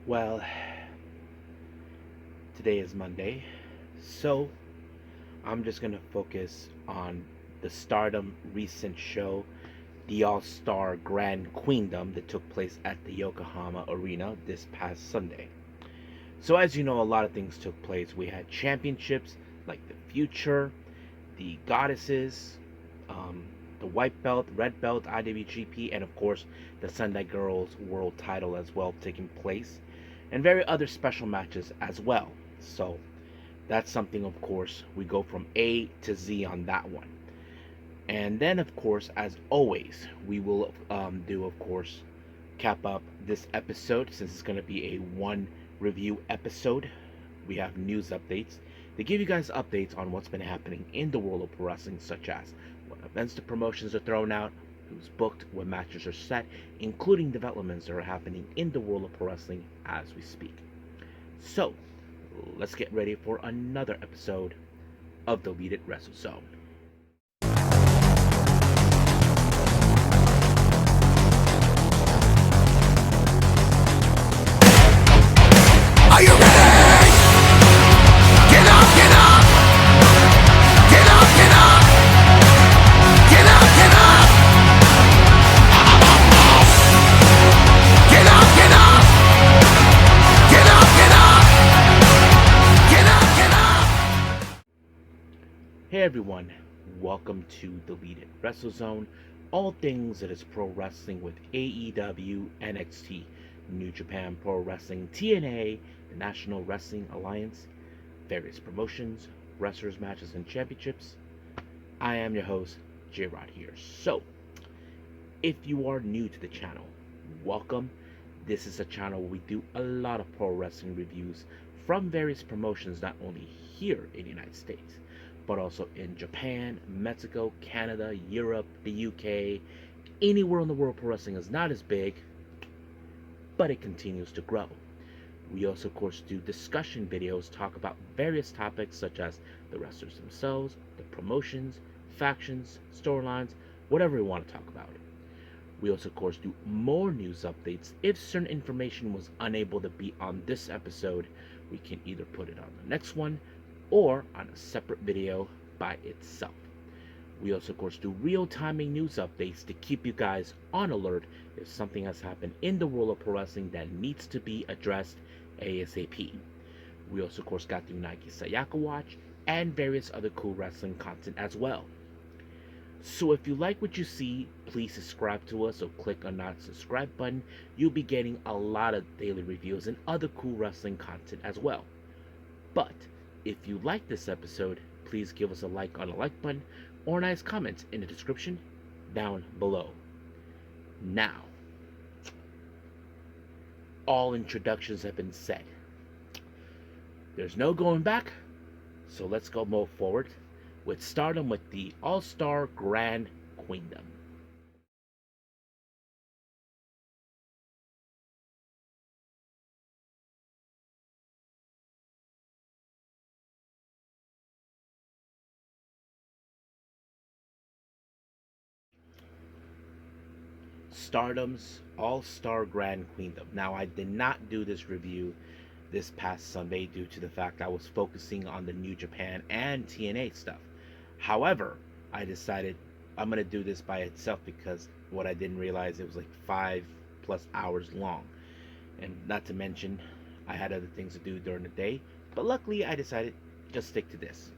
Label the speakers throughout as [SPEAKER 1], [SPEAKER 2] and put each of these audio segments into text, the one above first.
[SPEAKER 1] Well, today is Monday, so I'm just gonna focus on the Stardom recent show, the All Star Grand Queendom, that took place at the Yokohama Arena this past Sunday. So, as you know, a lot of things took place. We had championships like the Future, the Goddesses, um, the White Belt, Red Belt, IWGP, and of course the Sunday Girls World Title as well taking place, and very other special matches as well. So that's something, of course, we go from A to Z on that one. And then, of course, as always, we will do, of course, cap up this episode since it's going to be a one review episode. We have news updates. They give you guys updates on what's been happening in the world of pro wrestling, such as what events the promotions are thrown out, who's booked, what matches are set, including developments that are happening in the world of pro wrestling as we speak. So, let's get ready for another episode of the Lead It Wrestle Zone.
[SPEAKER 2] Are you ready? Get up, get up! Get up, get up! Get up, get up! Get up, get up! Get up, get up! Get up, get up!
[SPEAKER 1] Hey everyone, welcome to the Lead It Wrestle Zone. All things that is pro wrestling with AEW, NXT, New Japan Pro Wrestling, TNA, the National Wrestling Alliance, various promotions, wrestlers, matches, and championships. I am your host, J Rod here. So, if you are new to the channel, welcome. This is a channel where we do a lot of pro wrestling reviews from various promotions, not only here in the United States, but also in Japan, Mexico, Canada, Europe, the UK, anywhere in the world pro wrestling is not as big, but it continues to grow. We also, of course, do discussion videos, talk about various topics such as the wrestlers themselves, the promotions, factions, storylines, whatever we want to talk about. We also, of course, do more news updates. If certain information was unable to be on this episode, we can either put it on the next one or on a separate video by itself. We also, of course, do real-timing news updates to keep you guys on alert if something has happened in the world of pro wrestling that needs to be addressed ASAP. We also, of course, got the Nike Sayaka watch and various other cool wrestling content as well. So if you like what you see, please subscribe to us or click on that subscribe button. You'll be getting a lot of daily reviews and other cool wrestling content as well. But if you like this episode, please give us a like on the like button or nice comments in the description down below. Now, all introductions have been said. There's no going back, so let's go move forward with Stardom with the All Star Grand Queendom. Stardom's All Star Grand Queendom. Now, I did not do this review this past Sunday due to the fact I was focusing on the New Japan and TNA stuff. However, I decided I'm going to do this by itself because what I didn't realize, it was like 5+ hours long. And not to mention, I had other things to do during the day. But luckily, I decided just stick to this.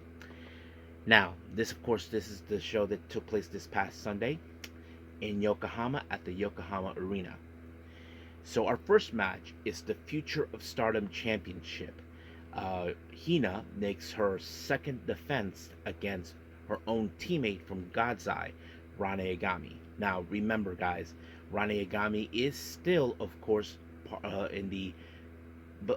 [SPEAKER 1] Now, this, of course, this is the show that took place this past Sunday in Yokohama at the Yokohama Arena. So our first match is the Future of Stardom Championship. Hina makes her second defense against her own teammate from God's Eye, Rane Agami. Now remember, guys, Rane Agami is still, of course, in the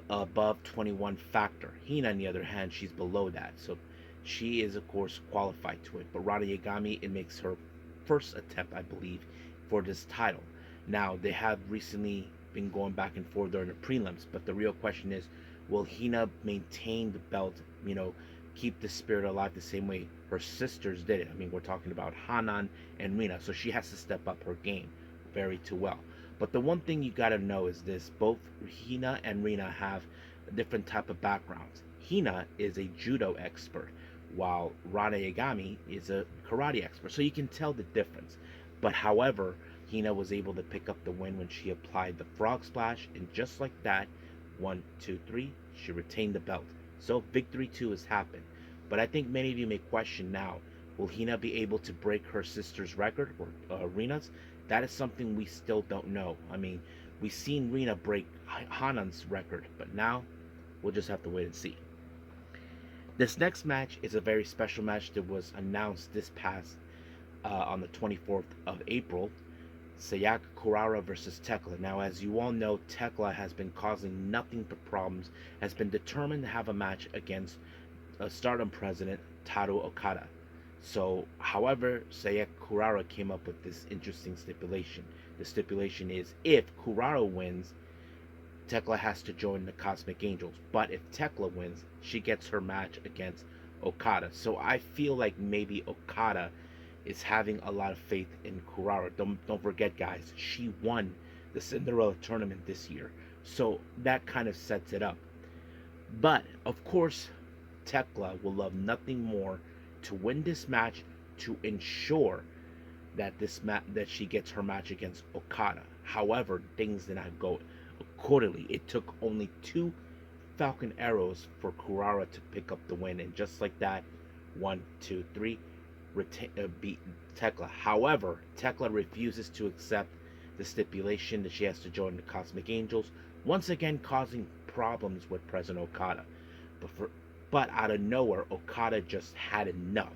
[SPEAKER 1] above 21 factor. Hina, on the other hand, she's below that, so she is, of course, qualified to it. But Rane Agami, it makes her first attempt, I believe, for this title. Now, they have recently been going back and forth during the prelims, but the real question is, will Hina maintain the belt, keep the spirit alive the same way her sisters did it? I mean, we're talking about Hanan and Rina, so she has to step up her game very too well. But the one thing you gotta know is this: both Hina and Rina have a different type of backgrounds. Hina is a judo expert, while Rana Yagami is a karate expert. So you can tell the difference. But however, Hina was able to pick up the win when she applied the frog splash, and just like that, 1, 2, 3, she retained the belt. So victory 2 has happened. But I think many of you may question now: will Hina be able to break her sister's record, or Rina's? That is something we still don't know. I mean, we've seen Rina break Hanan's record, but now we'll just have to wait and see. This next match is a very special match that was announced this past on the 24th of April. Sayaka Kurara versus Tekla. Now, as you all know, Tekla has been causing nothing but problems, has been determined to have a match against Stardom president Taru Okada. So, however, Sayaka Kurara came up with this interesting stipulation. The stipulation is, if Kurara wins, Tekla has to join the Cosmic Angels. But if Tekla wins, she gets her match against Okada. So I feel like maybe Okada is having a lot of faith in Kurara. Don't forget, guys, she won the Cinderella tournament this year. So that kind of sets it up. But, of course, Tekla will love nothing more to win this match to ensure that that she gets her match against Okada. However, things did not go accordingly. It took only 2 Falcon arrows for Kurara to pick up the win, and just like that, 1, 2, 3, beat Tekla. However, Tekla refuses to accept the stipulation that she has to join the Cosmic Angels, once again causing problems with President Okada. But out of nowhere, Okada just had enough.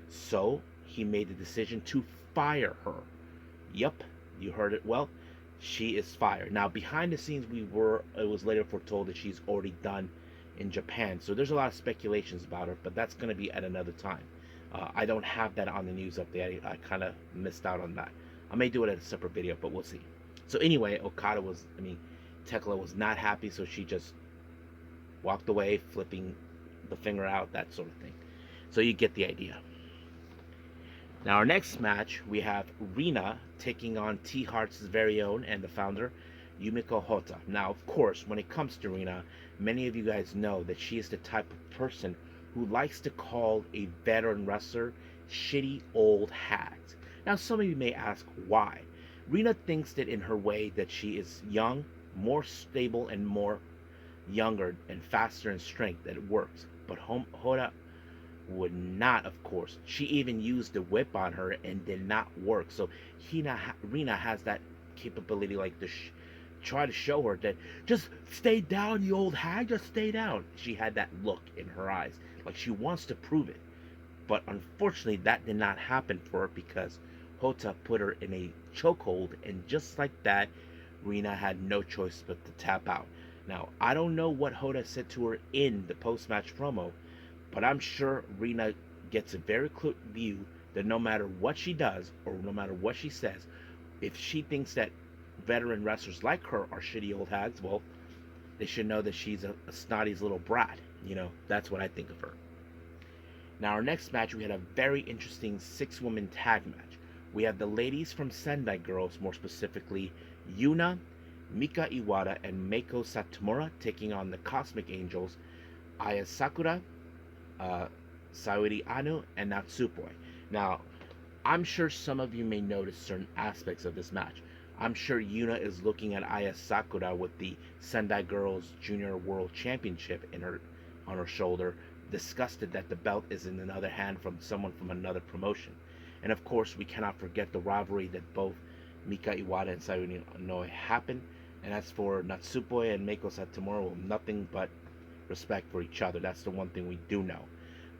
[SPEAKER 1] So he made the decision to fire her. Yep, you heard it well. She is fired. Now, behind the scenes, it was later foretold that she's already done in Japan. So there's a lot of speculations about her, but that's going to be at another time. I don't have that on the news update. I kind of missed out on that. I may do it at a separate video, but we'll see. So anyway, Tekla was not happy, so she just walked away, flipping the finger out, that sort of thing. So you get the idea. Now, our next match, we have Rina taking on T-Heart's very own and the founder, Yumiko Hotta. Now, of course, when it comes to Rina, many of you guys know that she is the type of person who likes to call a veteran wrestler shitty old hags. Now, some of you may ask why. Rina thinks that in her way that she is young, more stable, and more younger and faster in strength, that it works. But Hotta would not, of course. She even used the whip on her and did not work. So Rina has that capability, like to try to show her that just stay down, you old hag, just stay down. She had that look in her eyes, like she wants to prove it. But unfortunately, that did not happen for her because Hotta put her in a chokehold, and just like that, Rina had no choice but to tap out. Now, I don't know what Hotta said to her in the post-match promo, but I'm sure Rina gets a very clear view that no matter what she does or no matter what she says, if she thinks that veteran wrestlers like her are shitty old hags, well, they should know that she's a snotty little brat. That's what I think of her. Now, our next match, we had a very interesting 6-woman tag match. We have the ladies from Sendai Girls, more specifically Yuna, Mika Iwata, and Meiko Satomura, taking on the Cosmic Angels, Aya Sakura, Saori Anu, and Natsupoi. Now, I'm sure some of you may notice certain aspects of this match. I'm sure Yuna is looking at Aya Sakura with the Sendai Girls Junior World Championship on her shoulder, disgusted that the belt is in another hand from someone from another promotion. And of course, we cannot forget the rivalry that both Mika Iwata and Saori Anu happened. And as for Natsupoi and Meiko Satomura, well, nothing but respect for each other. That's the one thing we do know.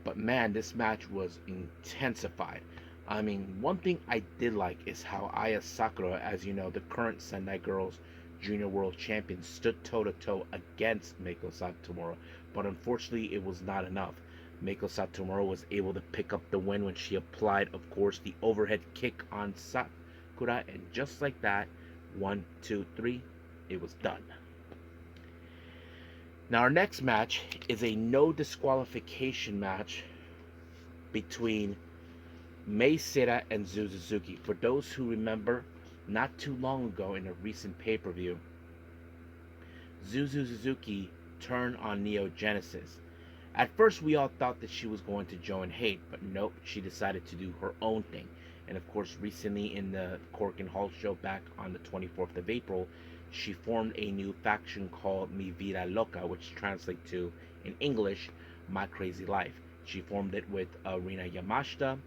[SPEAKER 1] But man, this match was intensified. I mean, one thing I did like is how Aya Sakura, as you know, the current Sendai Girls Junior World Champion, stood toe-to-toe against Meiko Satomura. But unfortunately, it was not enough. Meiko Satomura was able to pick up the win when she applied, of course, the overhead kick on Sakura. And just like that, 1, 2, 3, it was done. Now, our next match is a no disqualification match between Mei Seira and Suzuki. For those who remember, not too long ago in a recent pay-per-view, Zuzu Suzuki turned on Neo Genesis. At first, we all thought that she was going to join Hate, but nope, she decided to do her own thing. And of course, recently in the Cork and Hall show back on the 24th of April, she formed a new faction called Mi Vida Loca, which translates to, in English, My Crazy Life. She formed it with Rina Yamashita,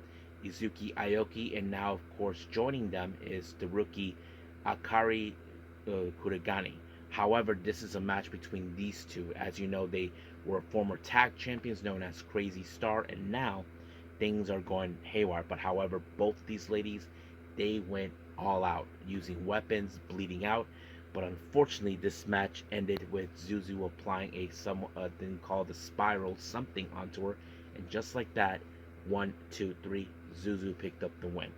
[SPEAKER 1] Izuki Aoki, and now, of course, joining them is the rookie Akari Kurigani. However, this is a match between these two. As you know, they were former tag champions known as Crazy Star, and now things are going haywire. But however, both these ladies, they went all out using weapons, bleeding out. But unfortunately, this match ended with Zuzu applying a thing called a spiral something onto her, and just like that, 1, 2, 3, Zuzu picked up the win.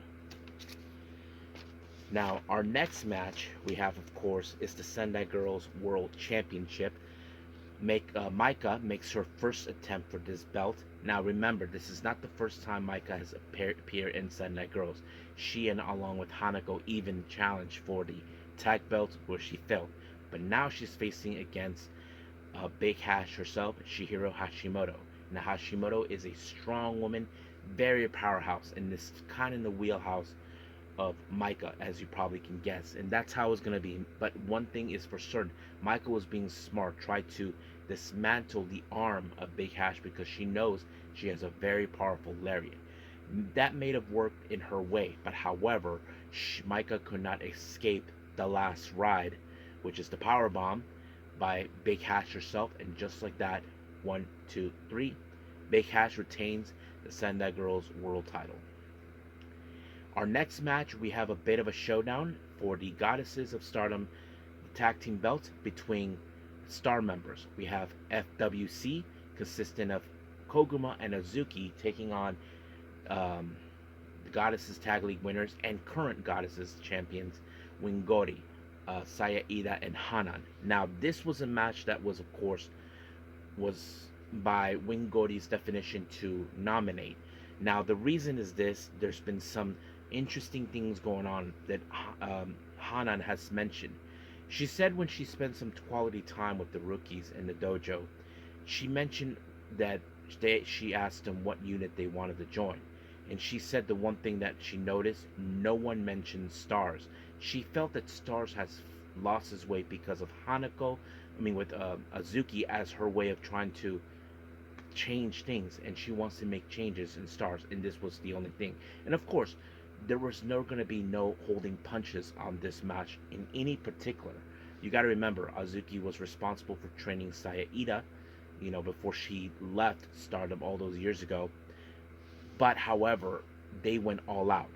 [SPEAKER 1] Now, our next match we have, of course, is the Sendai Girls World Championship. Micah makes her first attempt for this belt. Now, remember, this is not the first time Micah has appeared in Sendai Girls. She and along with Hanako even challenged for the tag belt where she failed. But now she's facing against Big Hash herself, Chihiro Hashimoto. Now, Hashimoto is a strong woman, very powerhouse, and this is kind of in the wheelhouse of Micah, as you probably can guess, and that's how it's going to be. But one thing is for certain, Micah was being smart, tried to dismantle the arm of Big Hash because she knows she has a very powerful lariat. That may have worked in her way, but however, Micah could not escape the last ride, which is the power bomb by Big Hash herself, and just like that, 1, 2, 3, Big Hash retains the Sendai Girls World title. Our next match, we have a bit of a showdown for the Goddesses of Stardom tag team belt between star members. We have FWC, consisting of Koguma and Azuki, taking on the Goddesses Tag League winners and current Goddesses champions, Wingori, Saya Ida, and Hanan. Now, this was a match that was, of course, was by Wingori's definition to nominate. Now, the reason is this: there's been some interesting things going on that Hanan has mentioned. She said when she spent some quality time with the rookies in the dojo, she mentioned that she asked them what unit they wanted to join. And she said the one thing that she noticed, no one mentioned Stars. She felt that Stars has lost his way because of with Azuki as her way of trying to change things, and she wants to make changes in Stars, and this was the only thing. And of course, there was going to be no holding punches on this match in any particular. You got to remember, Azuki was responsible for training Saya Ida, before she left Stardom all those years ago. But however, they went all out.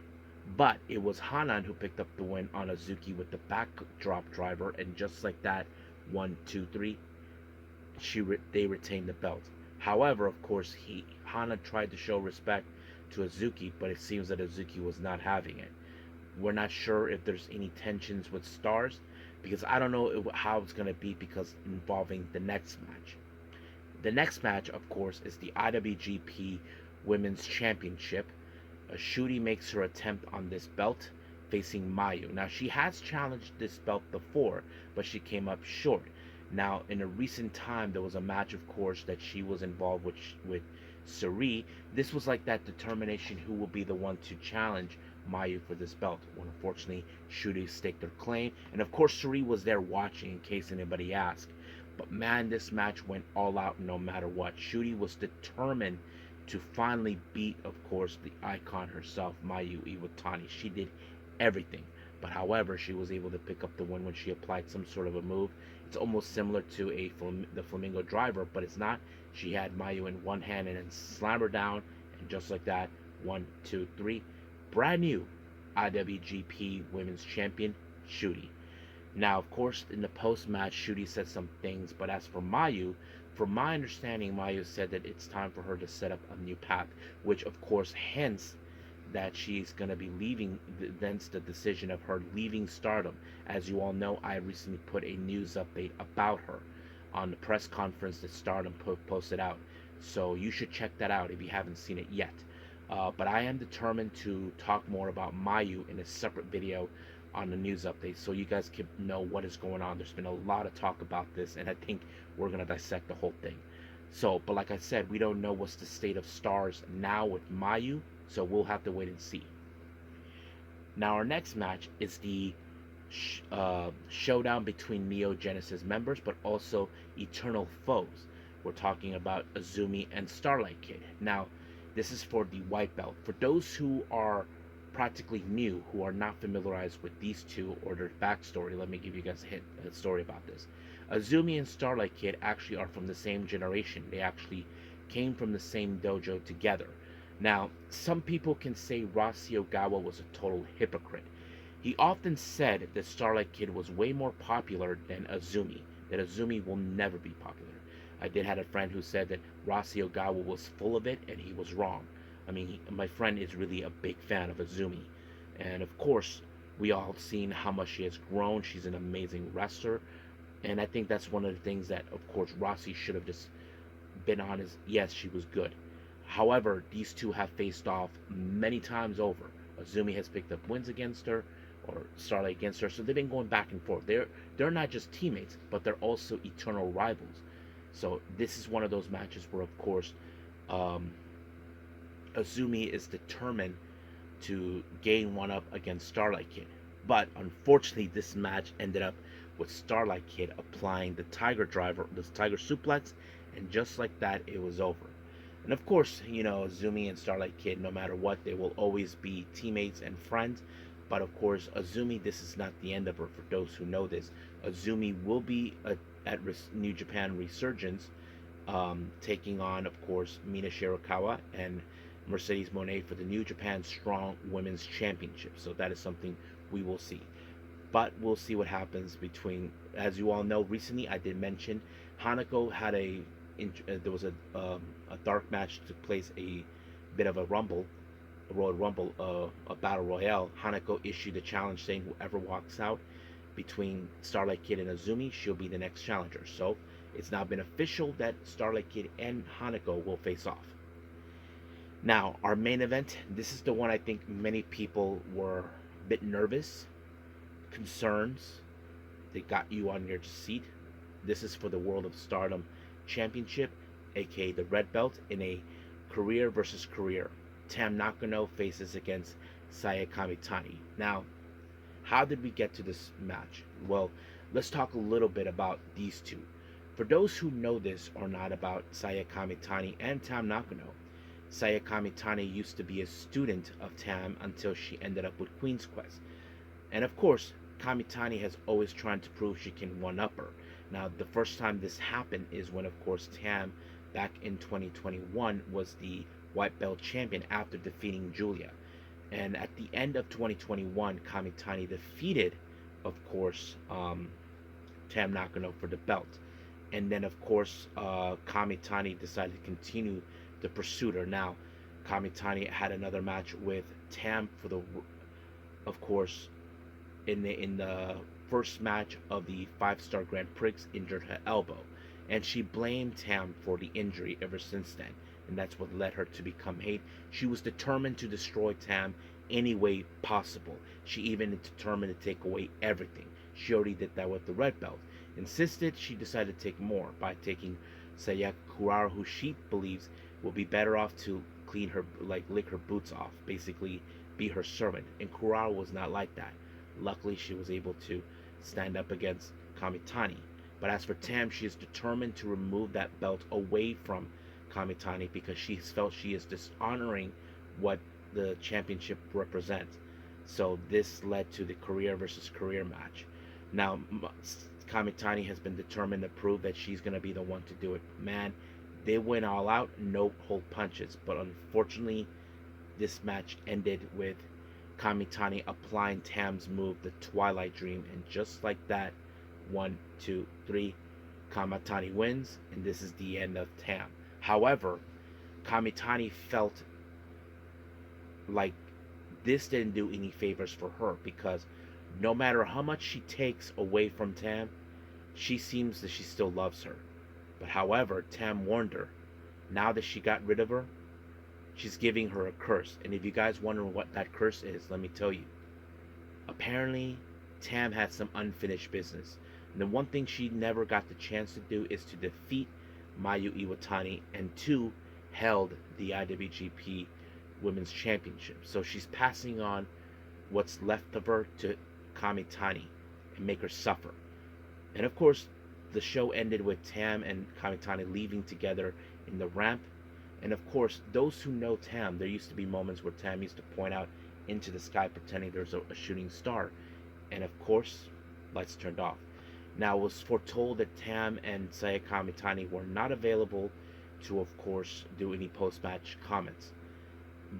[SPEAKER 1] But it was Hanan who picked up the win on Azuki with the backdrop driver, and just like that, 1, 2, 3, they retained the belt. However, of course, Hana tried to show respect to Azuki, but it seems that Azuki was not having it. We're not sure if there's any tensions with Stars, because I don't know how it's going to be because involving the next match. The next match, of course, is the IWGP Women's Championship. Shuri makes her attempt on this belt, facing Mayu. Now, she has challenged this belt before, but she came up short. Now, in a recent time, there was a match, of course, that she was involved with Suri. This was like that determination who will be the one to challenge Mayu for this belt. Well, unfortunately, Shuri staked her claim, and of course, Suri was there watching in case anybody asked. But man, this match went all out no matter what. Shuri was determined to finally beat, of course, the icon herself, Mayu Iwatani. She did everything. But however, she was able to pick up the win when she applied some sort of a move. It's almost similar to the Flamingo Driver, but it's not. She had Mayu in one hand and then slammed her down, and just like that, 1, 2, 3, brand new IWGP Women's Champion, Shuri. Now, of course, in the post-match, Shuri said some things, but as for Mayu, from my understanding, Mayu said that it's time for her to set up a new path, which, of course, hence that she's going to be leaving, thence the decision of her leaving Stardom. As you all know, I recently put a news update about her on the press conference that Stardom posted out. So you should check that out if you haven't seen it yet. But I am determined to talk more about Mayu in a separate video on the news updates so you guys can know what is going on. There's been a lot of talk about this, and I think we're going to dissect the whole thing. So, but like I said, we don't know what's the state of stars now with Mayu, so we'll have to wait and see. Now, our next match is the showdown between Neo Genesis members, but also eternal foes. We're talking about Azumi and Starlight Kid. Now, this is for the white belt. For those who are practically new, who are not familiarized with these two or their backstory, let me give you guys a story about this. Azumi and Starlight Kid actually are from the same generation. They actually came from the same dojo together. Now, some people can say Rossy Ogawa was a total hypocrite. He often said that Starlight Kid was way more popular than Azumi, that Azumi will never be popular. I did have a friend who said that Rossy Ogawa was full of it, and he was wrong. I mean, my friend is really a big fan of Azumi. And of course, we all seen how much she has grown. She's an amazing wrestler. And I think that's one of the things that, of course, Rossy should have just been on is, yes, she was good. However, these two have faced off many times over. Azumi has picked up wins against her, or Starlight against her, so they've been going back and forth. They're not just teammates, but they're also eternal rivals. So this is one of those matches where, of course, Azumi is determined to gain one up against Starlight Kid. But unfortunately, this match ended up with Starlight Kid applying the Tiger Driver, the Tiger Suplex, and just like that, it was over. And of course, you know, Azumi and Starlight Kid, no matter what, they will always be teammates and friends. But of course, Azumi, this is not the end of her. For those who know this, Azumi will be at New Japan Resurgence, taking on, of course, Mina Shirakawa and Mercedes Moné for the New Japan Strong Women's Championship. So that is something we will see. But we'll see what happens between, as you all know, recently I did mention Hanako had there was a dark match took place, a bit of a rumble, a Royal Rumble, a battle royale. Hanako issued a challenge saying whoever walks out between Starlight Kid and Azumi, she'll be the next challenger. So it's now been official that Starlight Kid and Hanako will face off. Now, our main event, this is the one I think many people were a bit nervous, concerns. They got you on your seat. This is for the World of Stardom Championship, aka the red belt, in a career versus career. Tam Nakano faces against Saya Kamitani. Now, how did we get to this match? Well, let's talk a little bit about these two. For those who know this or not about Saya Kamitani and Tam Nakano, Saya Kamitani used to be a student of Tam until she ended up with Queen's Quest. And of course, Kamitani has always tried to prove she can one-up her. Now, the first time this happened is when, of course, Tam, back in 2021, was the white belt champion after defeating Julia. And at the end of 2021, Kamitani defeated, of course, Tam Nakano for the belt. And then, of course, Kamitani decided to continue the pursuit her. Now, Kamitani had another match with Tam for the, of course, in the first match of the 5-star Grand Prix, injured her elbow, and she blamed Tam for the injury ever since then, and that's what led her to become hate. She was determined to destroy Tam any way possible. She even determined to take away everything. She already did that with the red belt. Insisted, she decided to take more by taking Sayaka Kurara, who she believes will be better off to clean her, like lick her boots off, basically be her servant. And Kurara was not like that. Luckily, she was able to stand up against Kamitani. But as for Tam, she is determined to remove that belt away from Kamitani because she felt she is dishonoring what the championship represents. So this led to the career versus career match. Now, Kamitani has been determined to prove that she's going to be the one to do it. Man, they went all out, no hold punches. But unfortunately, this match ended with Kamitani applying Tam's move, the Twilight Dream, and just like that, 1, 2, 3, Kamitani wins, and this is the end of Tam. However, Kamitani felt like this didn't do any favors for her because no matter how much she takes away from Tam, she seems that she still loves her. But however, Tam warned her, now that she got rid of her, she's giving her a curse. And if you guys wonder what that curse is, let me tell you. Apparently, Tam had some unfinished business. And the one thing she never got the chance to do is to defeat Mayu Iwatani, and two, held the IWGP Women's Championship. So she's passing on what's left of her to Kamitani and make her suffer. And of course, the show ended with Tam and Kamitani leaving together in the ramp. And of course, those who know Tam, there used to be moments where Tam used to point out into the sky pretending there's a shooting star. And of course, lights turned off. Now, it was foretold that Tam and Saya Kamitani were not available to, of course, do any post-match comments.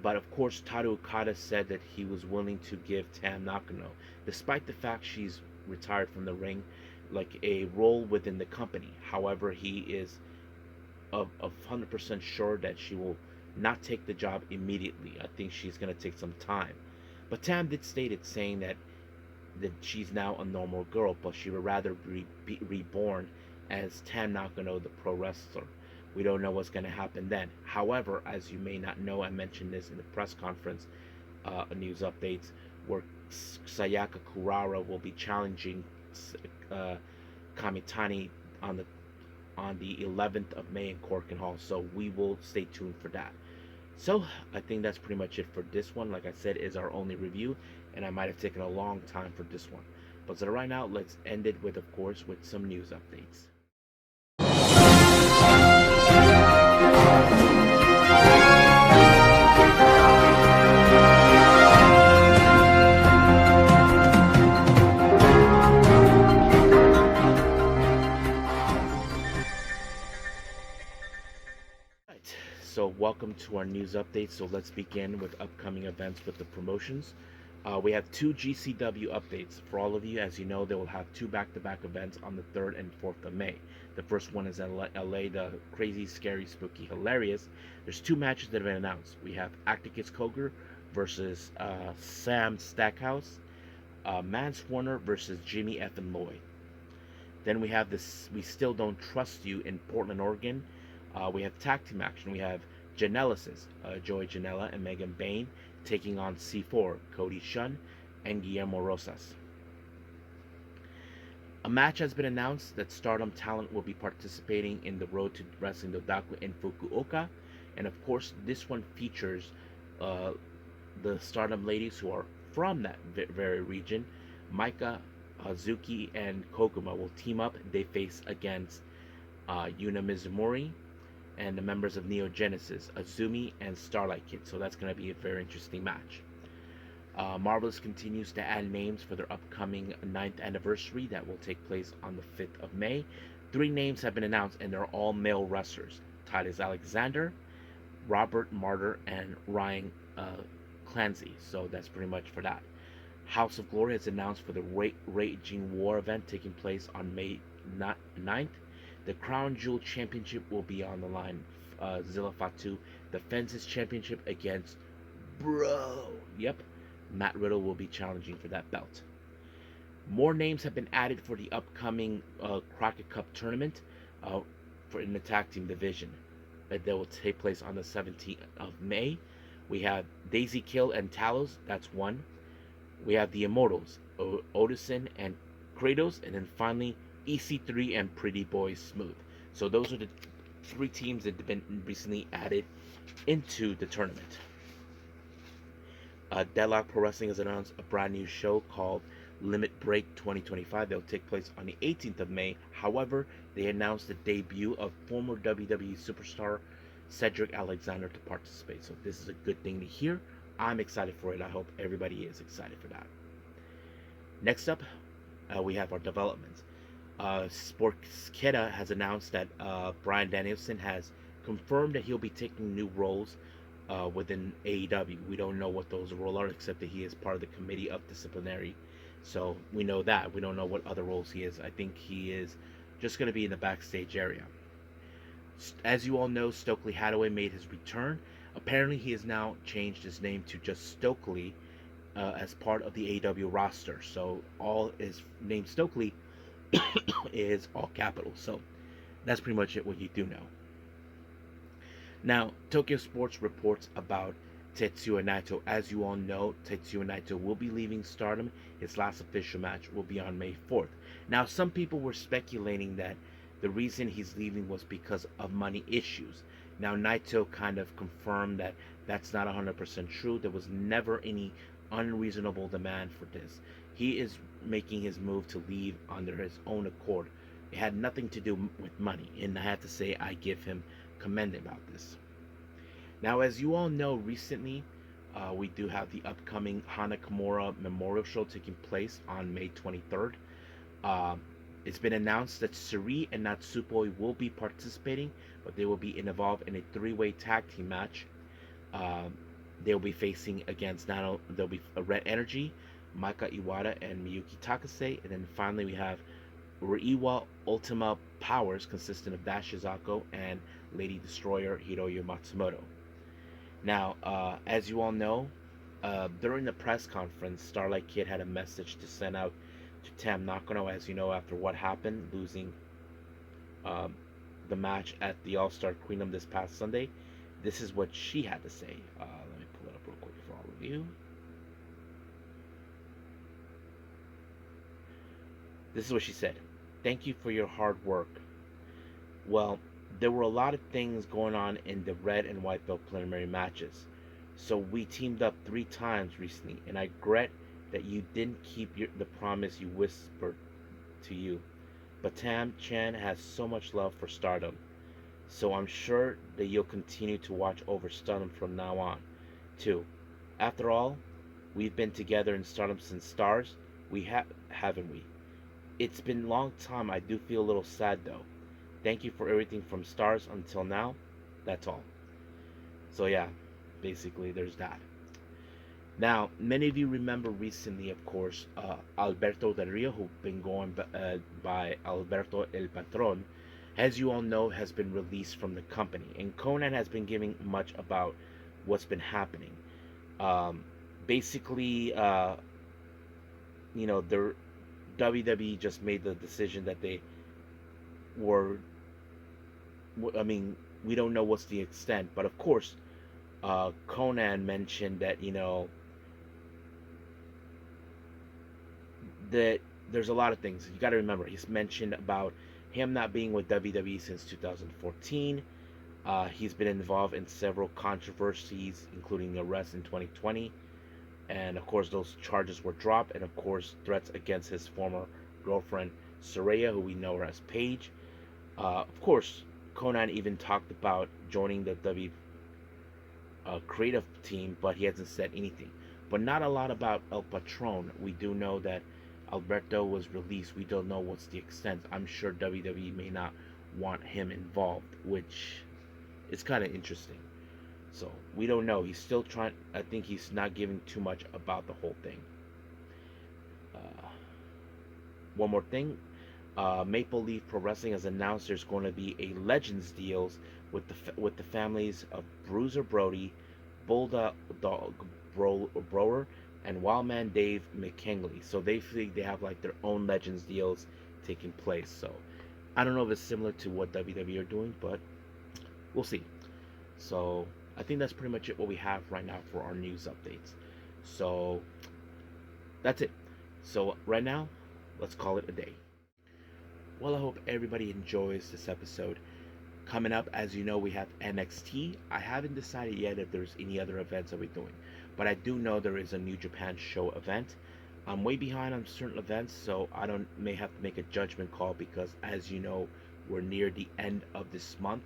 [SPEAKER 1] But of course, Taru Okada said that he was willing to give Tam Nakano, despite the fact she's retired from the ring, like a role within the company. However, he is of 100% sure that she will not take the job immediately. I think she's going to take some time. But Tam did state it, saying that she's now a normal girl, but she would rather be reborn as Tam Nakano, the pro wrestler. We don't know what's going to happen then. However, as you may not know, I mentioned this in the press conference news updates, where Sayaka Kurara will be challenging Kamitani on the 11th of May in Corkin Hall. So we will stay tuned for that. So I think that's pretty much it for this one. Like I said, is our only review, and I might have taken a long time for this one. But so right now, let's end it with, of course, with some news updates. So welcome to our news update. So let's begin with upcoming events with the promotions. We have two GCW updates for all of you. As you know, they will have two back-to-back events on the 3rd and 4th of May. The first one is in LA, the crazy, scary, spooky, hilarious. There's two matches that have been announced. We have Acticus Coger versus Sam Stackhouse, Mance Warner versus Jimmy F. and Lloyd. Then we have this We Still Don't Trust You in Portland, Oregon. We have tag team action. We have Janelasis, Joey Janela and Megan Bain taking on C4, Cody Shun and Guillermo Rosas. A match has been announced that Stardom talent will be participating in the Road to Wrestling Dodaku in Fukuoka. And of course, this one features the Stardom ladies who are from that very region. Maika, Hazuki, and Koguma will team up. They face against Yuna Mizumori and the members of Neo Genesis, Azumi and Starlight Kid. So that's going to be a very interesting match. Marvelous continues to add names for their upcoming 9th anniversary that will take place on the 5th of May. 3 names have been announced, and they're all male wrestlers. Titus Alexander, Robert Martyr, and Ryan Clancy. So that's pretty much for that. House of Glory has announced for the Raging War event taking place on May 9th. The Crown Jewel Championship will be on the line. Zilla Fatu defends his championship against Matt Riddle will be challenging for that belt. More names have been added for the upcoming Crockett Cup tournament in the tag team division that will take place on the 17th of May. We have Daisy Kill and Talos, that's one. We have the Immortals, Odison and Kratos, and then finally EC3 and Pretty Boy Smooth. So those are the 3 teams that have been recently added into the tournament. Deadlock Pro Wrestling has announced a brand new show called Limit Break 2025 that will take place on the 18th of May. However, they announced the debut of former WWE superstar Cedric Alexander to participate. So this is a good thing to hear. I'm excited for it. I hope everybody is excited for that. Next up, we have our developments. Sportskeda has announced that Bryan Danielson has confirmed that he'll be taking new roles within AEW. We don't know what those roles are, except that he is part of the committee of disciplinary. So we know that. We don't know what other roles he is. I think he is just going to be in the backstage area. As you all know, Stokely Hathaway made his return. Apparently, he has now changed his name to just Stokely as part of the AEW roster. So all his name Stokely is all capital. So that's pretty much it, what you do know. Now, Tokyo Sports reports about Tetsuya Naito. As you all know, Tetsuya Naito will be leaving Stardom. His last official match will be on May 4th. Now, some people were speculating that the reason he's leaving was because of money issues. Now, Naito kind of confirmed that that's not 100% true. There was never any unreasonable demand for this. He is making his move to leave under his own accord. It had nothing to do with money, and I have to say I give him commend about this. Now, as you all know, recently we do have the upcoming Hana Kimura Memorial Show taking place on May 23rd. Uh, it's been announced that Suri and Natsupoi will be participating, but they will be involved in a three-way tag team match. Uh, they'll be facing against there'll be Red Energy, Maika Iwata, and Miyuki Takase, and then finally we have Reiwa Ultima Powers, consisting of Dash Shizako and Lady Destroyer Hiroyo Matsumoto. Now, as you all know, during the press conference, Starlight Kid had a message to send out to Tam Nakano, as you know, after what happened, losing the match at the All Star Queendom this past Sunday. This is what she had to say. Let me pull it up real quick for all of you. This is what she said. Thank you for your hard work. Well, there were a lot of things going on in the red and white belt preliminary matches. So we teamed up 3 times recently, and I regret that you didn't keep the promise you whispered to you. But Tam Chan has so much love for Stardom, so I'm sure that you'll continue to watch over Stardom from now on, too. After all, we've been together in Stardom since Stars, haven't we? It's been a long time. I do feel a little sad though. Thank you for everything from Stars until now. That's all. So yeah, basically there's that. Now, many of you remember recently, of course, Alberto Del Rio, who's been going by Alberto El Patron, as you all know, has been released from the company. And Konnan has been giving much about what's been happening. Basically, their WWE just made the decision that they were. I mean, we don't know what's the extent, but of course, Konnan mentioned that that there's a lot of things you got to remember. He's mentioned about him not being with WWE since 2014. He's been involved in several controversies, including the arrest in 2020. And of course, those charges were dropped. And of course, threats against his former girlfriend, Saraya, who we know her as Paige. Of course, Konnan even talked about joining the W creative team, but he hasn't said anything. But not a lot about El Patron. We do know that Alberto was released. We don't know what's the extent. I'm sure WWE may not want him involved, which is kind of interesting. So we don't know. He's still trying. I think he's not giving too much about the whole thing. One more thing. Maple Leaf Pro Wrestling has announced there's going to be a Legends deals with the families of Bruiser Brody, Bulldog Brower, and Wildman Dave McKinley. So they think they have like their own Legends deals taking place. So I don't know if it's similar to what WWE are doing, but we'll see. So I think that's pretty much it what we have right now for our news updates. So that's it. So right now, let's call it a day. Well, I hope everybody enjoys this episode. Coming up, as you know, we have NXT. I haven't decided yet if there's any other events that we're doing, but I do know there is a New Japan show event. I'm way behind on certain events, so I may have to make a judgment call because, as you know, we're near the end of this month.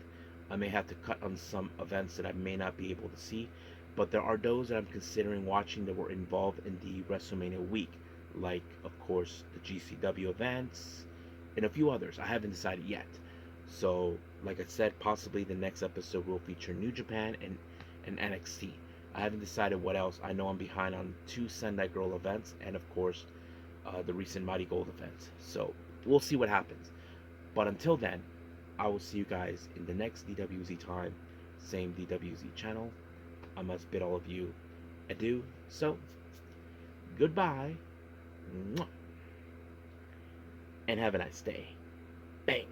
[SPEAKER 1] I may have to cut on some events that I may not be able to see, but there are those that I'm considering watching that were involved in the WrestleMania week, like, of course, the GCW events and a few others. I haven't decided yet. So, like I said, possibly the next episode will feature New Japan and NXT. I haven't decided what else. I know I'm behind on 2 Sendai Girl events and, of course, the recent Mighty Gold event. So, we'll see what happens. But until then, I will see you guys in the next DWZ time, same DWZ channel. I must bid all of you adieu. So, goodbye. And have a nice day. Bang.